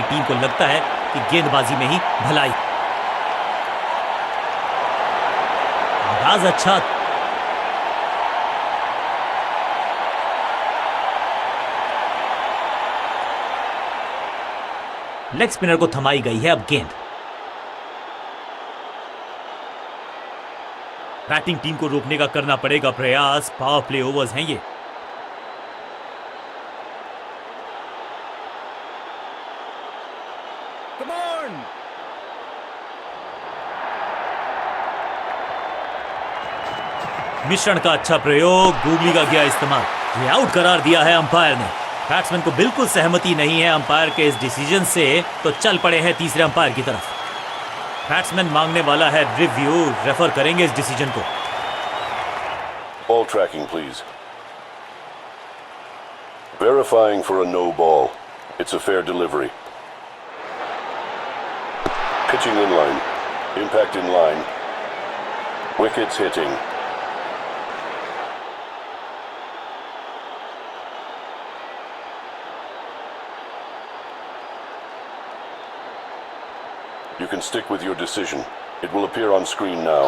Team को लगता है कि गेंदबाजी में ही भलाई। आगाज अच्छा, लेग स्पिनर को थमाई गई है अब गेंद। बैटिंग टीम को रोकने का करना पड़ेगा प्रयास, पावर प्ले ओवर्स हैं ये। मिश्रण का अच्छा प्रयोग, गूगली का गया इस्तेमाल। ये आउट करार दिया है अंपायर ने। बैट्समैन को बिल्कुल सहमति नहीं है अंपायर के इस डिसीजन से, तो चल पड़े हैं तीसरे अंपायर की तरफ। बैट्समैन मांगने वाला है रिव्यू, रेफर करेंगे इस डिसीजन को। Ball tracking, please. Verifying for a no ball. It's a fair delivery. Pitching in line. Impact in line. Wickets hitting. You can stick with your decision. It will appear on screen now.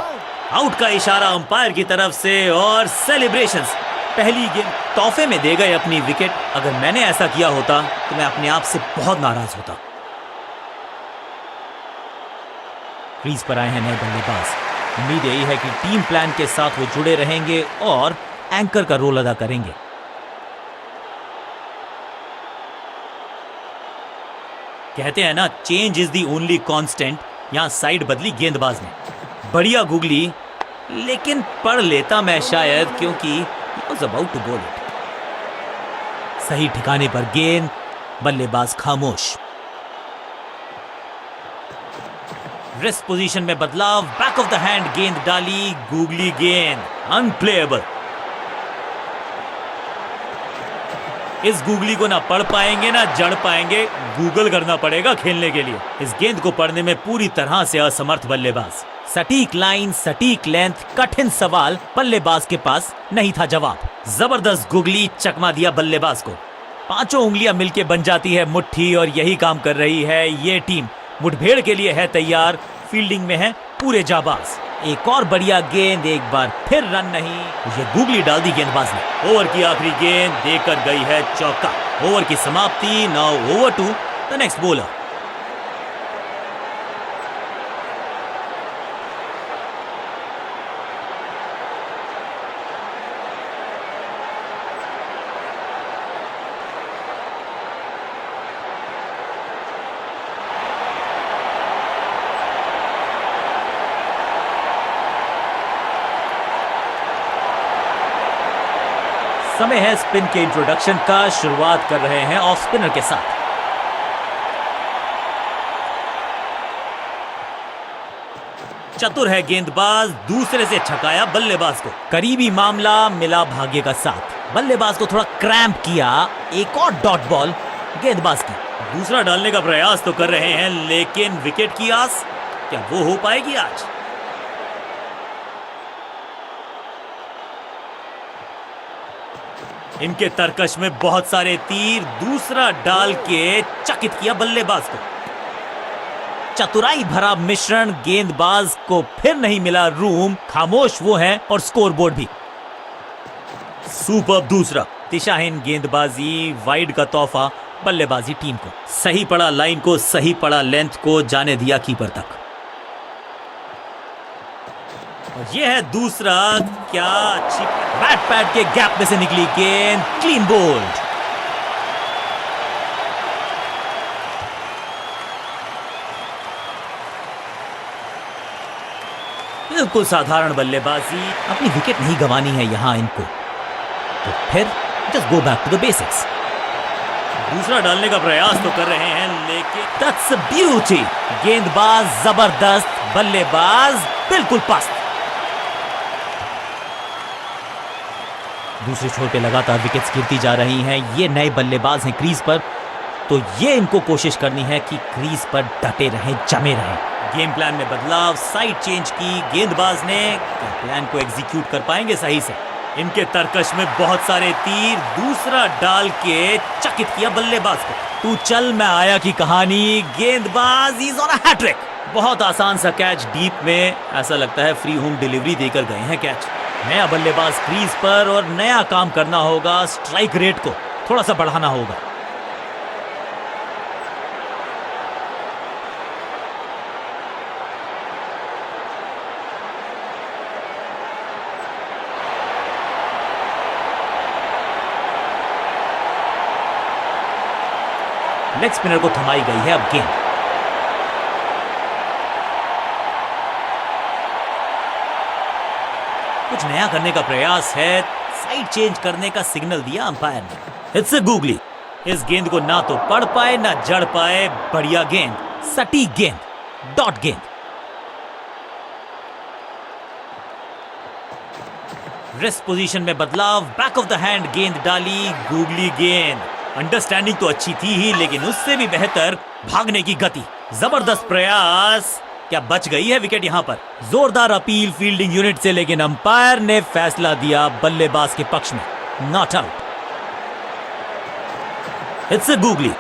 Out का इशारा umpire की तरफ से और celebrations. पहली गेंद तोहफे में दे गए अपनी विकेट। अगर मैंने ऐसा किया होता तो मैं अपने आप से बहुत नाराज होता। क्रीज पर आए हैं नए बल्लेबाज। उम्मीद यही है कि टीम प्लान के साथ वो जुड़े रहेंगे और एंकर का रोल अदा करेंगे। कहते हैं ना, change is the only constant. यहां साइड बदली गेंदबाज ने। बढ़िया गूगली, लेकिन पढ़ लेता मैं शायद, क्योंकि was about to bowl it. सही ठिकाने पर गेंद, बल्लेबाज खामोश। रिस्ट पोजीशन में बदलाव, बैक ऑफ द हैंड गेंद डाली, गूगली गेंद अनप्लेएबल। इस गूगली को ना पढ़ पाएंगे ना जड़ पाएंगे, गूगल करना पड़ेगा खेलने के लिए। इस गेंद को पढ़ने में पूरी तरह से असमर्थ बल्लेबाज। सटीक लाइन, सटीक लेंथ, कठिन सवाल, बल्लेबाज के पास नहीं था जवाब। जबरदस्त गूगली, चकमा दिया बल्लेबाज को। पांचों उंगलियां मिलके बन जाती है मुट्ठी, और यही काम कर रही है ये टीम। मुठभेड़ के लिए है तैयार, फील्डिंग में है पूरे जाबाज। एक और बढ़िया गेंद, एक बार फिर रन नहीं, ये गूगली डाल दी गेंदबाज ने। ओवर की आखिरी गेंद देकर गई है चौका। ओवर की समाप्ति। Now over to the next bowler. समय है स्पिन के इंट्रोडक्शन का। शुरुआत कर रहे हैं ऑफ स्पिनर के साथ। चतुर है गेंदबाज, दूसरे से छकाया बल्लेबाज को। करीबी मामला, मिला भाग्य का साथ। बल्लेबाज को थोड़ा क्रैम्प किया। एक और डॉट बॉल गेंदबाज की। दूसरा डालने का प्रयास तो कर रहे हैं, लेकिन विकेट की आस क्या वो हो पाएगी आज? इनके तरकश में बहुत सारे तीर। दूसरा डाल के चकित किया बल्लेबाज को। चतुराई भरा मिश्रण, गेंदबाज को फिर नहीं मिला रूम। खामोश वो हैं और स्कोरबोर्ड भी। सुपर्ब दूसरा। दिशाहीन गेंदबाजी, वाइड का तोहफा बल्लेबाजी टीम को। सही पड़ा लाइन को, सही पड़ा लेंथ को, जाने दिया कीपर तक। और यह है दूसरा। क्या अच्छी बैट पैड के गैप में से निकली गेंद, क्लीन बोल्ड। बिल्कुल साधारण बल्लेबाजी। अपनी विकेट नहीं गंवानी है यहां इनको, तो फिर just go back to the basics. दूसरा डालने का प्रयास तो कर रहे हैं, लेकिन दैट्स अ ब्यूटी। गेंदबाज जबरदस्त, बल्लेबाज बिल्कुल पस्त। दूसरे छोर पे लगातार विकेट्स गिरती जा रही हैं। ये नए बल्लेबाज हैं क्रीज पर, तो ये इनको कोशिश करनी है कि क्रीज पर डटे रहें, जमे रहें। गेम प्लान में बदलाव, साइड चेंज की गेंदबाज ने। क्या प्लान को एग्जीक्यूट कर पाएंगे सही से? इनके तरकश में बहुत सारे तीर, दूसरा डाल के चकित किया बल्लेबाज को। तू चल मैं आया की कहानी, गेंदबाज इज ऑन अ हैट्रिक। बहुत आसान सा कैच डीप में, ऐसा लगता है फ्री होम डिलीवरी देकर गए हैं कैच। नया बल्लेबाज क्रीज पर और नया काम करना होगा, स्ट्राइक रेट को थोड़ा सा बढ़ाना होगा। लेग स्पिनर को थमाई गई है अब गेंद। कुछ नया करने का प्रयास है, साइड चेंज करने का सिग्नल दिया अंपायर ने। It's googly. इस गेंद को ना तो पढ़ पाए ना जड़ पाए। बढ़िया गेंद, सटीक गेंद, डॉट गेंद। रेस्ट पोजीशन में बदलाव, बैक ऑफ द हैंड गेंद डाली, गूगली गेंद। अंडरस्टैंडिंग तो अच्छी थी ही, लेकिन उससे भी बेहतर भागने की गति। जबरदस्त प्रयास, क्या बच गई है विकेट यहां पर। जोरदार अपील फील्डिंग यूनिट से, लेकिन अंपायर ने फैसला दिया बल्लेबाज के पक्ष में, नॉट आउट। It's googly.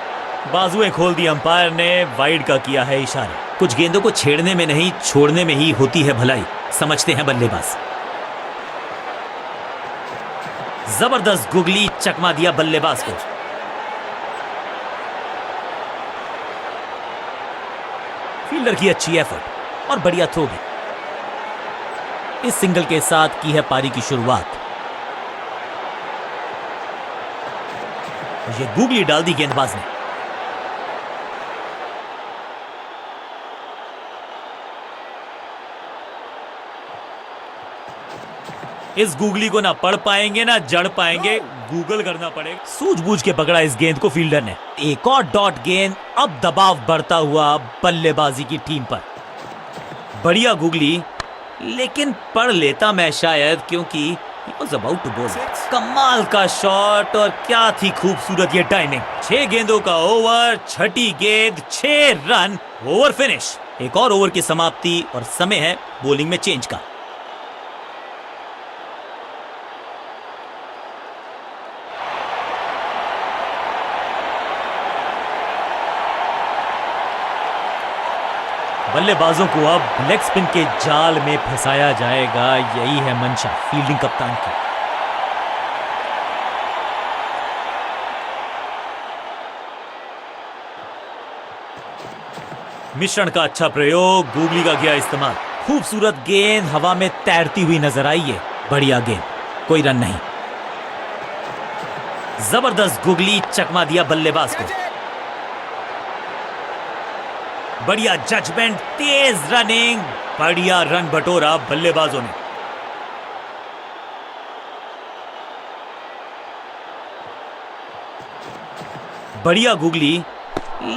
बाजुएं खोल दी अंपायर ने, वाइड का किया है इशारा। कुछ गेंदों को छेड़ने में नहीं, छोड़ने में ही होती है भलाई, समझते हैं बल्लेबाज। जबरदस्त गूगली, चकमा दिया बल्लेबाज को। फील्डर की अच्छी एफर्ट और बढ़िया थ्रो भी। इस सिंगल के साथ की है पारी की शुरुआत। ये गूगली डाल दी गेंदबाज ने। इस गूगली को ना पढ़ पाएंगे ना जड़ पाएंगे, गूगल करना पड़ेगा। सूझबूझ के पकड़ा इस गेंद को फील्डर ने। एक और डॉट गेंद, अब दबाव बढ़ता हुआ बल्लेबाजी की टीम पर। बढ़िया गूगली, लेकिन पढ़ लेता मैं शायद, क्योंकि he was about to bowl। कमाल का शॉट, और क्या थी खूबसूरत ये टाइमिंग। 6 गेंदों का ओवर, छठी गेंद, 6 रन, ओवर फिनिश। एक और ओवर की समाप्ति और समय है बॉलिंग में चेंज का। बल्लेबाजों को अब लेग स्पिन के जाल में फंसाया जाएगा, यही है मंशा फील्डिंग कप्तान की। मिश्रण का अच्छा प्रयोग, गूगली का किया इस्तेमाल। खूबसूरत गेंद हवा में तैरती हुई नजर आई है। बढ़िया गेंद, कोई रन नहीं। जबरदस्त गूगली, चकमा दिया बल्लेबाज को। बढ़िया जजमेंट, तेज रनिंग, बढ़िया रन बटोरा बल्लेबाजों ने। बढ़िया गूगली,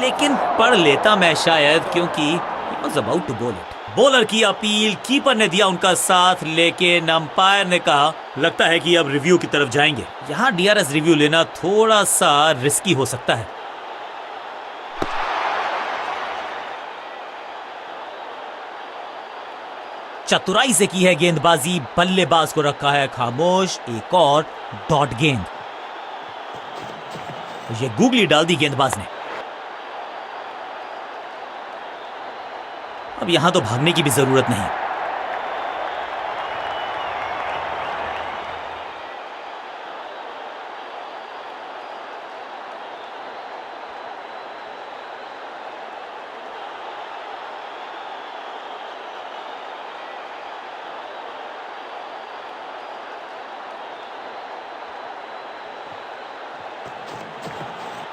लेकिन पढ़ लेता मैं शायद, क्योंकि he was about to bowl it। Bowler की अपील, कीपर ने दिया उनका साथ, लेकिन अंपायर ने कहा लगता है कि अब रिव्यू की तरफ जाएंगे। यहां डीआरएस रिव्यू लेना थोड़ा सा रिस्की हो सकता है। चतुराई से की है गेंदबाजी, बल्लेबाज को रखा है खामोश। एक और डॉट गेंद, ये गूगली डाल दी गेंदबाज ने। अब यहां तो भागने की भी जरूरत नहीं।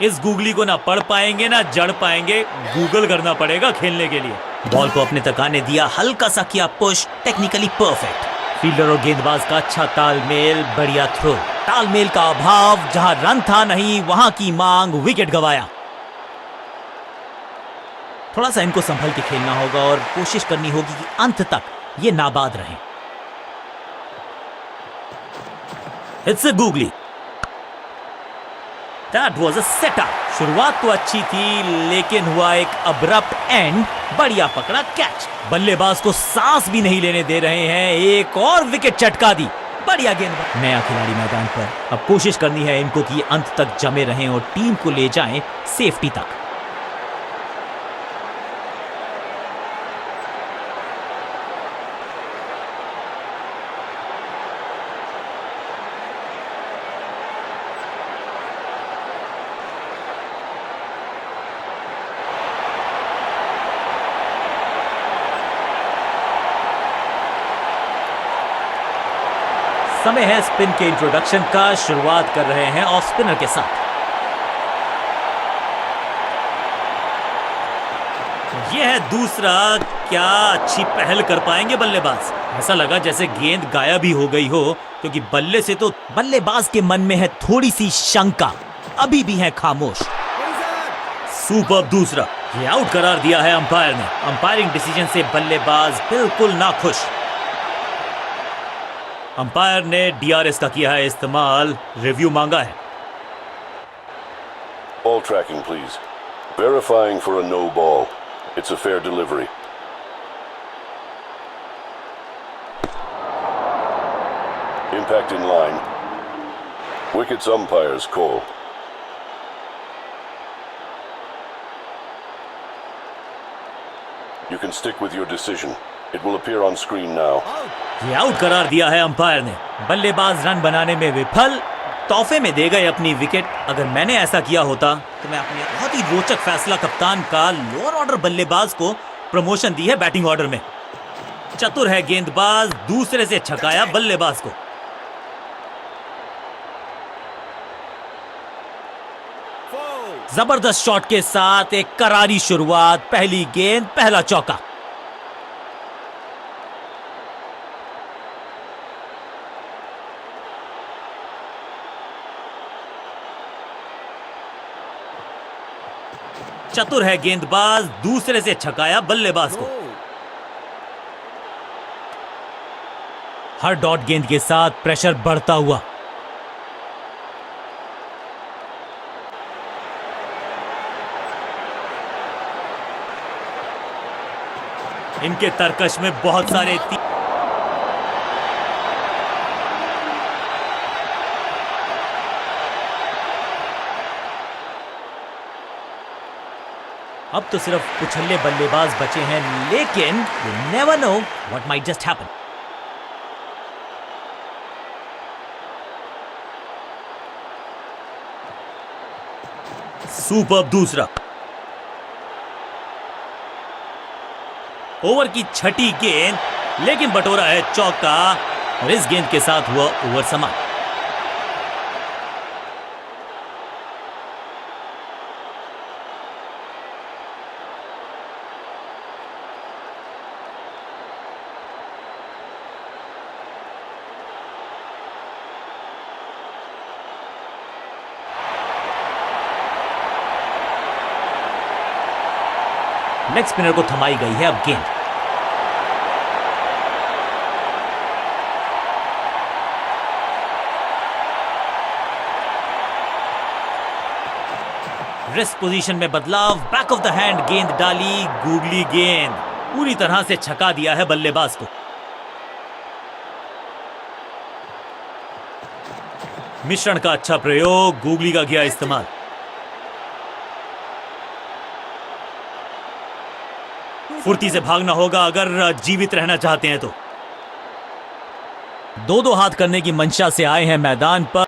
इस गूगली को ना पढ़ पाएंगे ना जड़ पाएंगे, गूगल करना पड़ेगा खेलने के लिए। बॉल को अपने तक आने दिया, हल्का सा किया पुश, टेक्निकली परफेक्ट। फील्डर और गेंदबाज का अच्छा तालमेल, बढ़िया थ्रो। तालमेल का अभाव, जहां रन था नहीं वहां की मांग, विकेट गवाया। थोड़ा सा इनको संभल के खेलना होगा और कोशिश करनी होगी कि अंत तक ये नाबाद रहें। It's a googly. That was a setup। शुरुआत तो अच्छी थी, लेकिन हुआ एक अब्रप्ट एंड। बढ़िया पकड़ा कैच, बल्लेबाज को सांस भी नहीं लेने दे रहे हैं। एक और विकेट चटका दी। बढ़िया गेंद, नया खिलाड़ी मैदान पर। अब कोशिश करनी है इनको कि ये अंत तक जमे रहें और टीम को ले जाएं सेफ्टी तक। समय है स्पिन के इंट्रोडक्शन का। शुरुआत कर रहे हैं ऑफ स्पिनर के साथ। यह है दूसरा। क्या अच्छी पहल कर पाएंगे बल्लेबाज। ऐसा लगा जैसे गेंद गायब ही हो गई हो, क्योंकि बल्ले से तो बल्लेबाज के मन में है थोड़ी सी शंका, अभी भी है खामोश। सुपर दूसरा। ये आउट करार दिया है अंपायर ने। अंपायरिंग डिसीजन से बल्लेबाज बिल्कुल नाखुश। अंपायर ने डीआरएस का किया है इस्तेमाल, रिव्यू मांगा है। Ball tracking, please. Verifying for a no ball. It's a fair delivery. Impact in line. Wickets umpire's call. You can stick with your decision. It will appear on screen now. ये out करार दिया है umpire ने। बल्लेबाज run बनाने में विफल, तोहफे में दे गए अपनी विकेट। अगर मैंने ऐसा किया होता तो मैं अपने बहुत ही रोचक फैसला कप्तान का लोअर ऑर्डर बल्लेबाज को प्रमोशन दी है बैटिंग ऑर्डर में। चतुर है गेंदबाज, दूसरे से छकाया बल्लेबाज को। जबरदस्त शॉट के साथ एक करारी शुरुआत। पहली गेंद, पहला चौका। चतुर है गेंदबाज, दूसरे से छकाया बल्लेबाज को। हर डॉट गेंद के साथ प्रेशर बढ़ता हुआ। इनके तरकश में बहुत सारे अब तो सिर्फ उछल्ले बल्लेबाज बचे हैं, लेकिन you never know what might just happen. Super दूसरा। ओवर की छठी गेंद, लेकिन बटोरा है चौका और इस गेंद के साथ हुआ ओवर समाप्त। लेग स्पिनर को थमाई गई है अब गेंद। रिस्ट पोजीशन में बदलाव, बैक ऑफ द हैंड गेंद डाली, गूगली गेंद, पूरी तरह से छका दिया है बल्लेबाज को। मिश्रण का अच्छा प्रयोग, गूगली का किया इस्तेमाल। फुर्ती से भागना होगा अगर जीवित रहना चाहते हैं तो। दो हाथ करने की मंशा से आए हैं मैदान पर।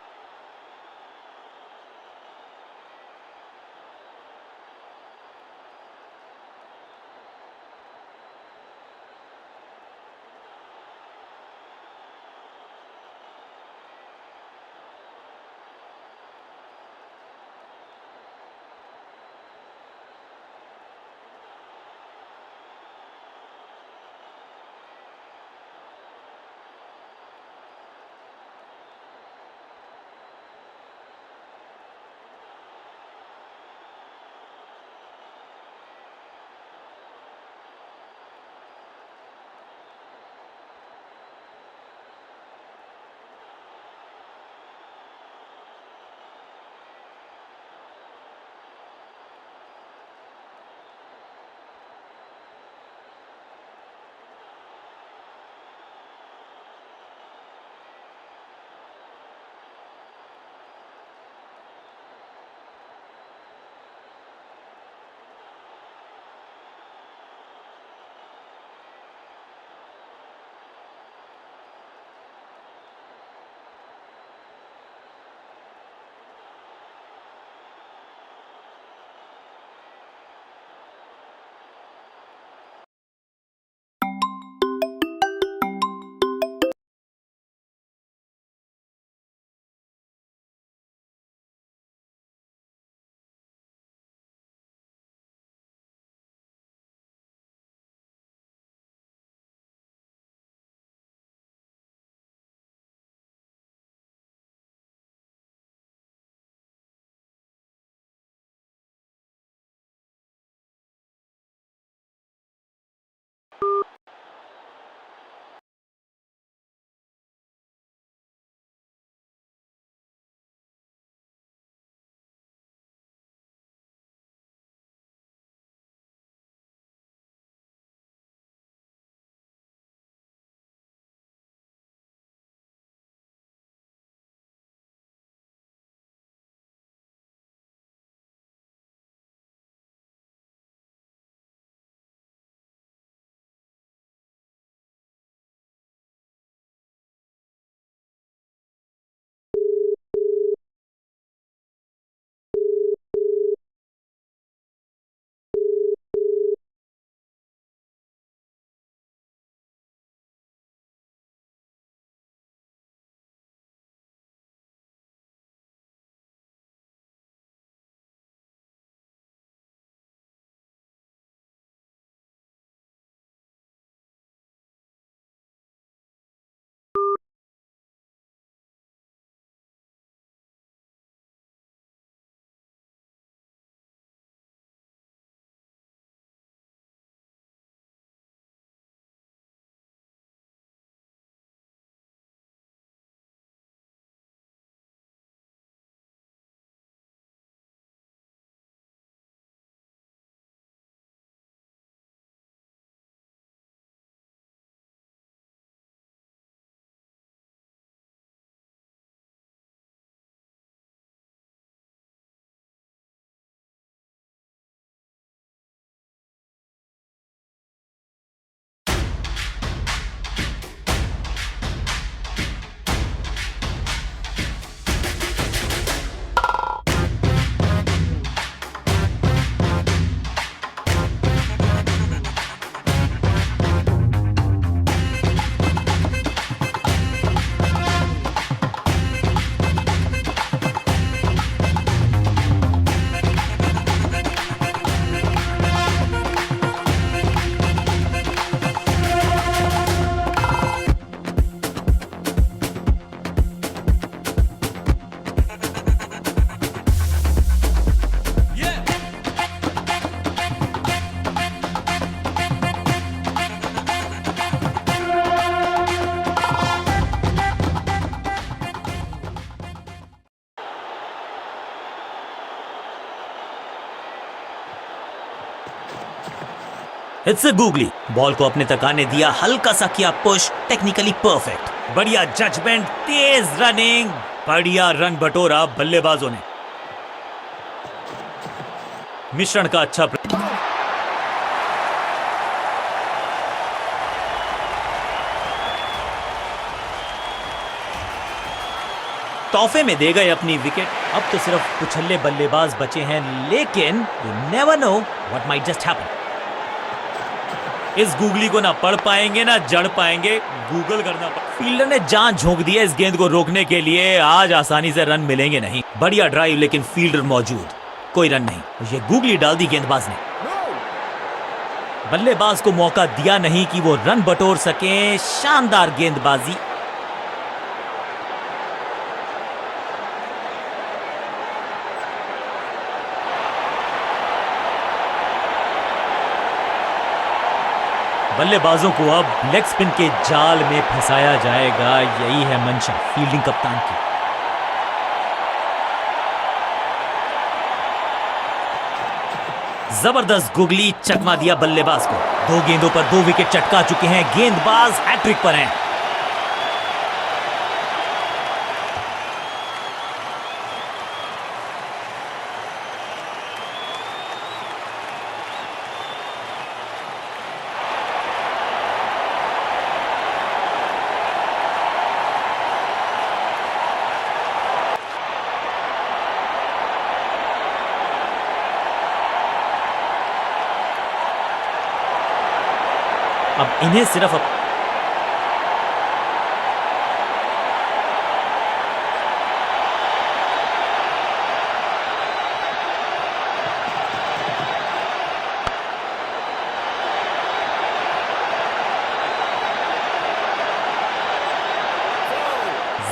इट्स गूगली बॉल को अपने तक आने दिया, हल्का सा किया पुश, टेक्निकली परफेक्ट, बढ़िया जजमेंट, तेज रनिंग, बढ़िया रन बटोरा बल्लेबाजों ने। मिश्रण का अच्छा तोहफे में दे गए अपनी विकेट। अब तो सिर्फ उछल्ले बल्लेबाज बचे हैं, लेकिन you never know what might just happen. इस गूगली को ना पढ़ पाएंगे ना जड़ पाएंगे, गूगल करना फील्डर ने जान झोंक दी है इस गेंद को रोकने के लिए। आज आसानी से रन मिलेंगे नहीं। बढ़िया ड्राइव, लेकिन फील्डर मौजूद, कोई रन नहीं। ये गूगली डाल दी गेंदबाज ने। बल्लेबाज को मौका दिया नहीं कि वो रन बटोर सके। शानदार गेंदबाजी। बल्लेबाजों को अब लेग स्पिन के जाल में फंसाया जाएगा, यही है मंशा फील्डिंग कप्तान की। जबरदस्त गुगली, चकमा दिया बल्लेबाज को। 2 गेंदों पर 2 विकेट चटका चुके हैं गेंदबाज, हैट्रिक पर हैं। अब इन्हें सिर्फ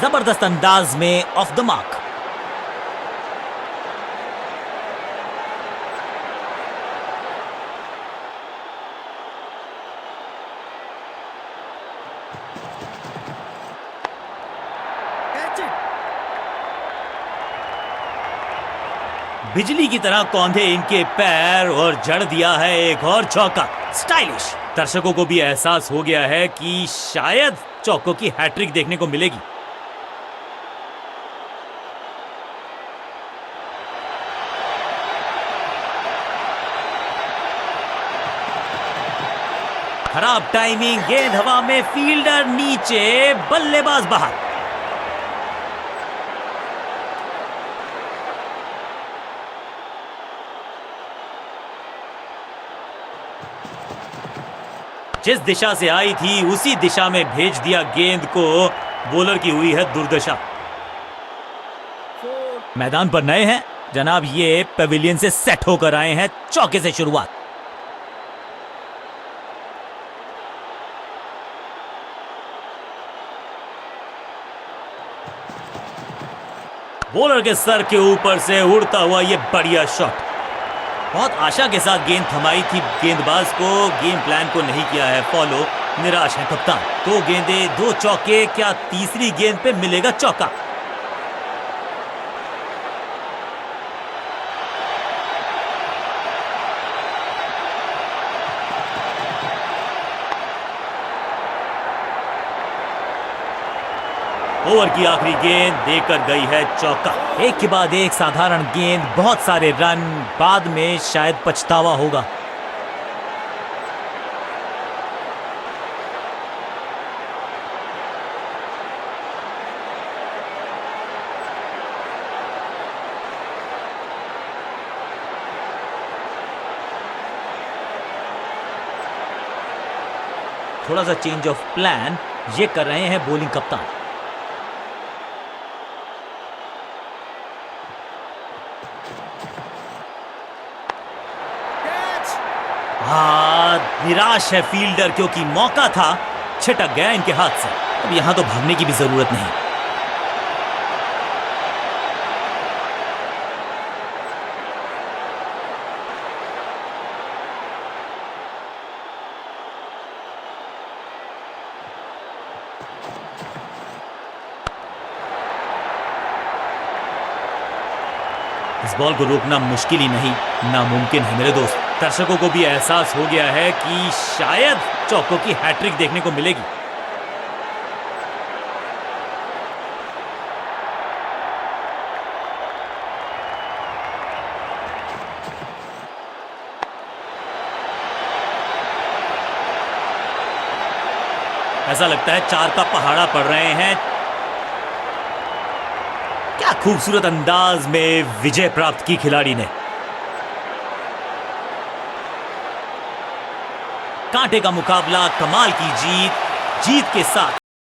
जबरदस्त अंदाज में ऑफ द मार्क। बिजली की तरह कौंधे इनके पैर और जड़ दिया है एक और चौका। स्टाइलिश। दर्शकों को भी एहसास हो गया है कि शायद चौकों की हैट्रिक देखने को मिलेगी। खराब टाइमिंग, गेंद हवा में, फील्डर नीचे, बल्लेबाज बाहर। जिस दिशा से आई थी उसी दिशा में भेज दिया गेंद को। बॉलर की हुई है दुर्दशा। मैदान पर नए हैं जनाब, ये पेविलियन से सेट होकर आए हैं। चौके से शुरुआत। बॉलर के सर के ऊपर से उड़ता हुआ ये बढ़िया शॉट। बहुत आशा के साथ गेंद थमाई थी गेंदबाज को, गेम प्लान को नहीं किया है फॉलो। निराश है कप्तान। 2 गेंदे 2 चौके, क्या तीसरी गेंद पे मिलेगा चौका? ओवर की आखिरी गेंद देकर गई है चौका। एक के बाद एक साधारण गेंद, बहुत सारे रन, बाद में शायद पछतावा होगा। थोड़ा सा चेंज ऑफ प्लान ये कर रहे हैं बॉलिंग कप्तान। निराश है फील्डर, क्योंकि मौका था, छिटक गया इनके हाथ से। अब यहां तो भागने की भी जरूरत नहीं। इस बॉल को रोकना मुश्किल ही नहीं, नामुमकिन है मेरे दोस्त। दर्शकों को भी एहसास हो गया है कि शायद चौको की हैट्रिक देखने को मिलेगी। ऐसा लगता है 4 का पहाड़ा पड़ रहे हैं। क्या खूबसूरत अंदाज में विजय प्राप्त की खिलाड़ी ने। कांटे का मुकाबला, कमाल की जीत, जीत के साथ